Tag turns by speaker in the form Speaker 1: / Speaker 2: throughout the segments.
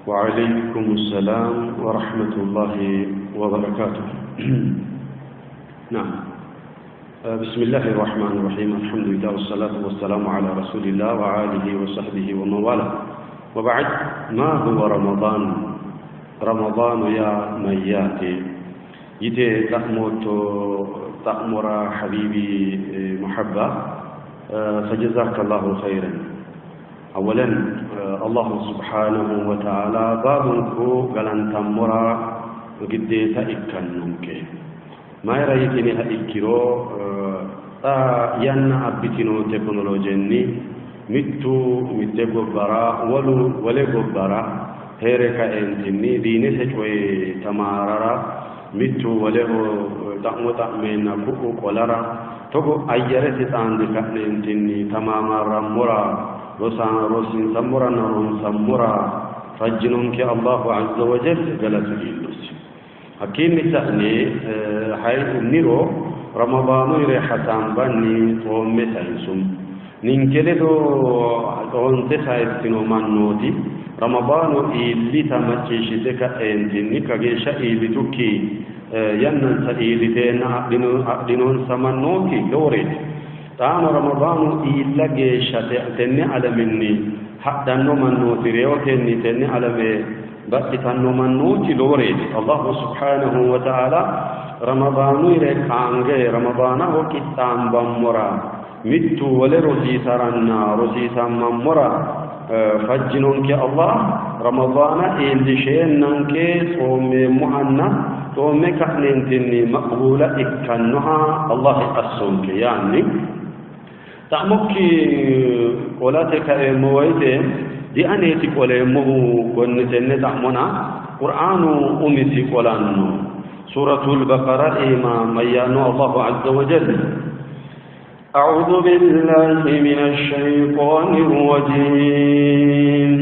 Speaker 1: وعليكم السلام ورحمة الله وبركاته. نعم. بسم الله الرحمن الرحيم. الحمد لله والصلاة والسلام على رسول الله وآله وصحبه ومن والاه. وبعد، ما هو رمضان؟ رمضان يا من ياتي يتي تأمر حبيبي محبة، فجزاك الله خيرا. أولا الله سبحانه وتعالى بابنكو قلن تمرا قديتا إكننك ما يريتني هإكرو يانا أبتنو تكنولوجيني متى قبرا ولي قبرا هيركا انتني ديني سجوي تماررا متو وله تأمو تأمين كوكو قولارا تقو أيرتي تاندك انتني تماما رمورا روسين سمورا نرون سمورا فجنونك الله عز وجل جلس إلوس حكيم سأني حي نيرو رمضان ريحتان بني تومي سايسوم نينكلدو تونت سايسينو منوتي رمضان إلي تمتشيشتك انتني كجيشا إلي توكي ينن سإلي تينا أقدنون سمنوكي دوريت تام رمضان إلا جيشة تني على مني حتى نمنو تريوتني تني على بس تنمنو تلوريد الله سبحانه وتعالى رمضان يركانجي رمضان هو كتام بمرا متو ولرسي سرنا رسي سممرا فجنونك الله رمضان إلي شيننك صوم مهنا صوم كأنتني مقبولة إكنها الله أسونك يعني تأمكي قولاتك مويته دي أنيتي قولي مو قنتني تعمنا قرآن أمسي قولانو سورة البقرة إمام ميانو الله عز وجل. أعوذ بالله من الشيطان الرجيم.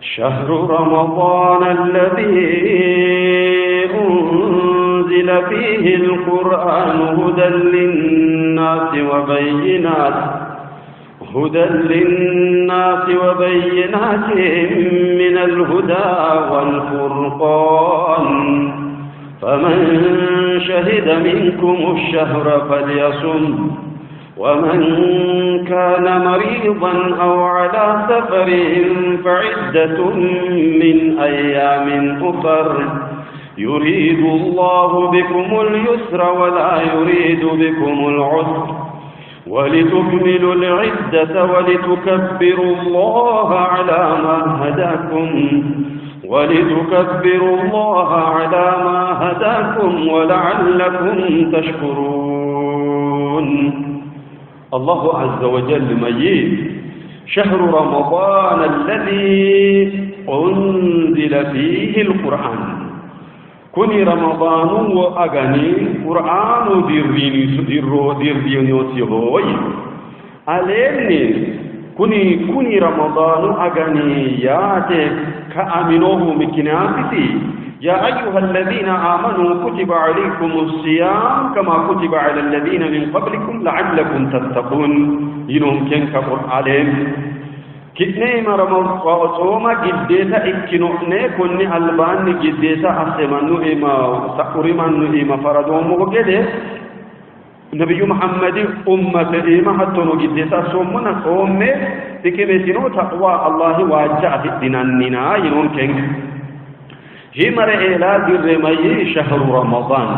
Speaker 1: شهر رمضان الذي أنزل فيه القرآن هدى للناس وبينات من الهدى والفرقان، فمن شهد منكم الشهر فليصم، ومن كان مريضا أو على سفر فعدة من أيام أخر، يريد الله بكم اليسر ولا يريد بكم العسر، ولتكملوا العدة ولتكبروا الله على ما هداكم ولعلكم تشكرون. الله عز وجل مجيد. شهر رمضان الذي أنزل فيه القرآن، كوني رمضان وأغني قرآن ديرينيوسي هوي أليني كوني رمضان أغني ياتي كأمنوه مكنافتي. يا أيها الذين آمنوا كتب عليكم الصيام كما كتب على الذين من قبلكم لعلكم تتقون. ينهم كنك قرآن كتنيما رمضان صوما جديتا اكنوئني كوني الباني جديتا أسمانو إما سأرمانو إما فردومو وكده نبي محمد أمة إما حتنو جديتا صومنا صومي تكمتنو تقوى الله واجع في الدناننا ينون كنك همر إلى درمي شهر رمضان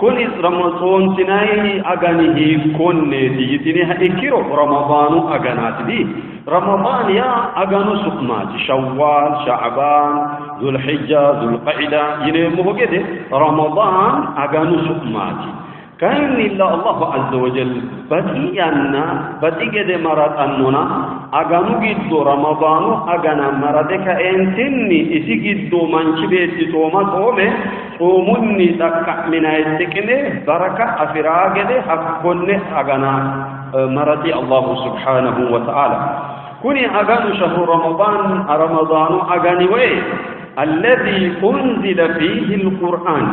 Speaker 1: كل رمضان تناي أغانيه كون ديتني هيكيرو رمضان أغانات دي رمضان يا أغانو سقمات شوال شعبان ذو الحجة ذو القعدة ينمو كده رمضان أغانو سقمات كان إلا الله عز وجل بدي كده مرات أننا أغانو جدو رمضان أغانا مراتك أنتني إسي جدو منشبت توما تومي تومني تكا من التكني بركة أفراغة حقن أغانا مراتي الله سبحانه وتعالى. كوني أغانو شهر رمضان أغاني وي الذي أنزل فيه القرآن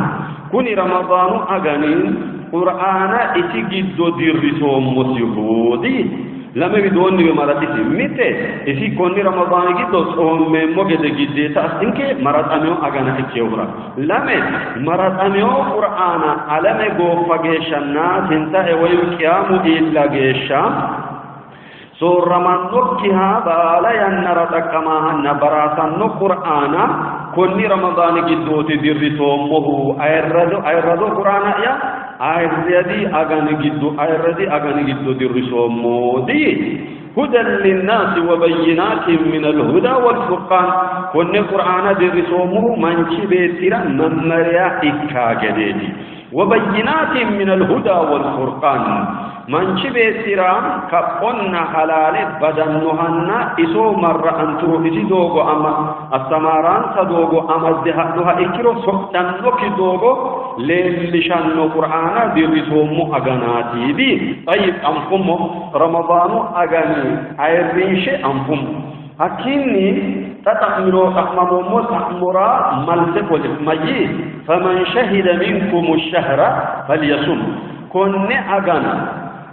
Speaker 1: كوني رمضان أغاني قرآن إتجد درسهم مسيحودي لما بدوني بمراتي متى إذا كوني رمضان جدو صوم مجد جديد تأسينك مرات أميو أجانا إكيورا لما مرات أميو قرآن على مجو فجشنا تنتا ويو كيامو إلا جيشا سور رمضانكها بالا ينرتك ما نبراسن قرآن كوني رمضان جدو تدير صومه أيردو قرآن يا أيردي أغاني جدو تدير صومه دي هدى للناس وبينات من الهدى والفرقان كوني قرآن تدير صومه من شبيتر ممريا إكاجدي وبينات من الهدى والفرقان من شبيتر كقنا حلال بدنهن إسو مرة أنتو إسي دوغو أما السماران سدوغو أما الدهاتها إكرو سكتنوك دوغو للشان القرآن برسوم أغناتي دي طيب أنفم رمضان أغاني عيريش أنفم أكيني تتأمروا تأمروا تأمرا ملتقوا مجي فمن شهد منكم الشهر فليصم كن أغانا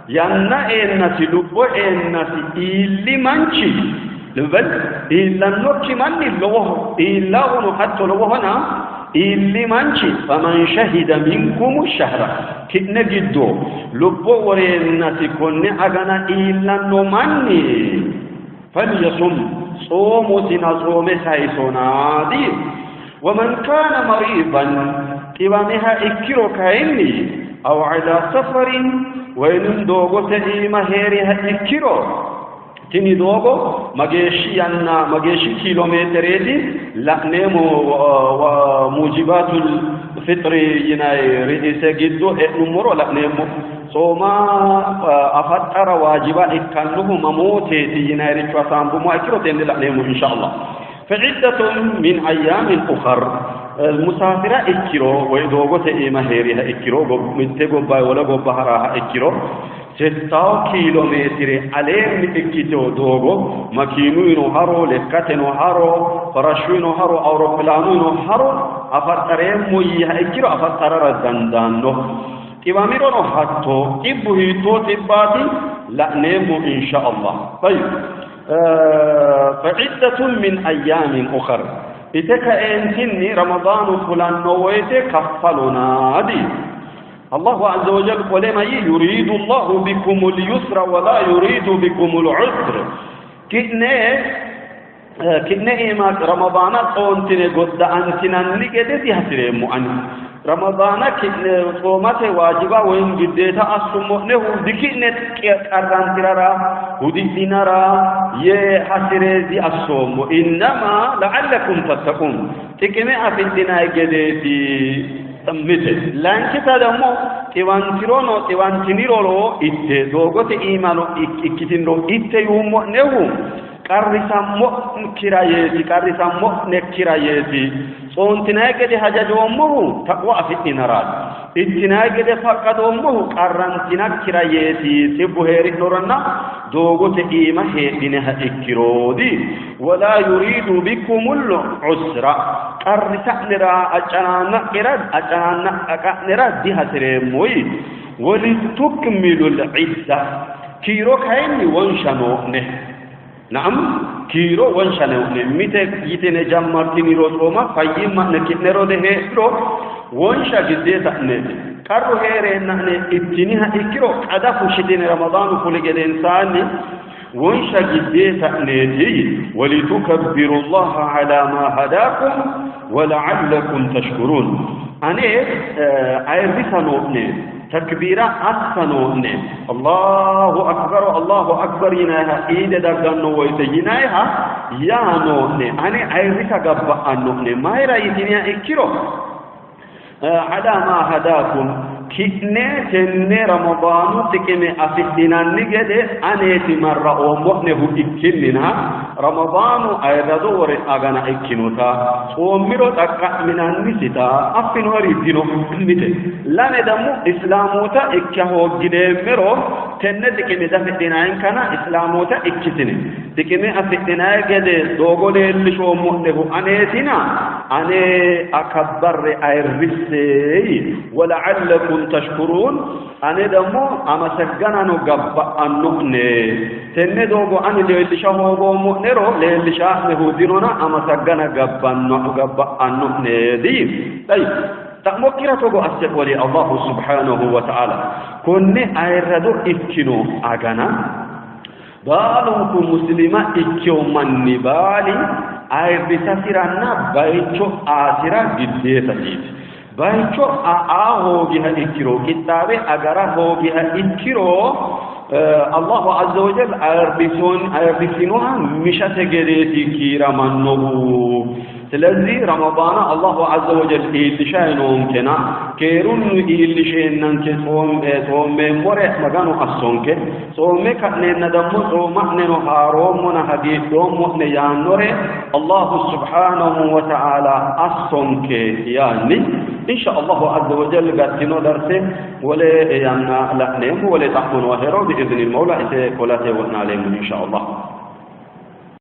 Speaker 1: يانا إنسي لبو إنسي إلي منشي لبل إلا نوكي مني لوه إلا ونو حتى لوهنا إلي منشي فمن شهد منكم الشهر كنا جدو لبو ورينسي كن أغانا إلا نو مني فليصم صوم صوم سايسونا دي ومن كان مريضا قوامها إكيرو كايني أو على سفر وين دوغو تئيما هيرها إكيرو تني دوغو مجيشي كيلومتريدي لأنيمو وموجبات الفطر يناي رئيسة جدو نمرو لأنيمو صوما أفتر واجبا إكانه مموتي يناي ريشوا سامبو إكيرو تني لأنيمو إن شاء الله فعدة من أيام أخر المسافرة إكيرو ويدوغو تئيما هيرها إكيرو متقو باي ولا بحرها إكيرو 6 كيلومتر عليه إكيتو دوغو مكينو إنو هارو لكاتنو هارو فرشوينو هارو أوروبلانو إنو هارو أفترين مويها إكيرو أفتر ردندانو إباميرو نو حتو إبوهيتو تباتي لا نيمو إن شاء الله طيب فعدة من أيام أخر إتكا إنتني رمضان فلان نويته كفلنا دي الله عز وجل ولما يريد الله بكم اليسر ولا يريد بكم العسر كنا إما رمضان قونتني قد أنتنا نجدتي هسرين مؤني رمضان كنا صومته واجبا وين جديتا أصمونه دكنت كأران ترى ودينارا يحسرزي الصوم إنما لعلكم تتقون تكمل أفندنا جدتي مثل لان كتادمو تيوانتيرونو تيوانتينيرولو إتي دوغوتي إيمانو إكتينرو إتي يومو نهو كارسامو كرايتي نكرايتي صونتناجد حججومو تقوى في النارات اتناجد فقدومو قرنتنا كرايتي سبوهيري نورنا دوغوتي إيما هيدينها إكرودي ولا يريد بكم العسر قرسانرا أجانا أقنرا دي هسرموي ولتكملوا العدة كيرو كايني وانشانو نعم كيرو وانشانو ميته يتنه جمرتني روما فايما نكنرو ده رو وانشا جديتا نه كارو هيره نحن اتنيها إكرو قدا فشدين رمضان كل جد إنسان وانشا جديتا نهي ولتكبروا الله على ما هداكم ولعلكم تشكرون أنا أعرفنو نه تكبيرا أحسنو نه الله أكبر يناها إيد دغنو ويتيناها يا نو نه أنا أعرف غبا أنو نه ما رأيتني إكرو على ما هداكم كنة رمضان تكمل أفدنا نجد أنا تمر أمه إكلنا رمضان أيضا أغنى إكلوتا ومرو تقع من النسيتا أفنو ريدينو نته لا ندمو إسلاموتا إكهو جدمرو تنة تكمل أفدنا إن كان إسلاموتا إكتني تكمل أفدنا جد دوغو اللي شو مؤنه أنا تنا أنا أكبر أيرسي ولعلكم لعلكم تشكرون أنا دمو أما سجنا نجب النقنة تندوغو أن اللي شهوغو مؤنرو اللي شاهده ديننا أما سجنا جب النقنة دي طيب تأمكرته أستقبل الله سبحانه وتعالى كن أيردو إكنو أغانا بالونكم مسلمة إكيو من نبالي أيرد ساسرانا بايتو آسرا جدية سيد بايتو آهو بها إكيرو كتابة أغارا هو بها إكيرو الله عز وجل أيربسينوها مشات جريتي كيرا منه تلذي رمضان الله عز وجل إلشانهم كنا كيرون إلشينن كصوم مرة مكانو أصونك صوم كأننا ندم صوم نحن حرام حديث صوم نيانور الله سبحانه وتعالى أصونك يعني إن شاء الله عز وجل قدنا درسه ولا يعني لا نهم ولا تحمل وهرب بإذن المولى إذا قلت ونعلم إن شاء الله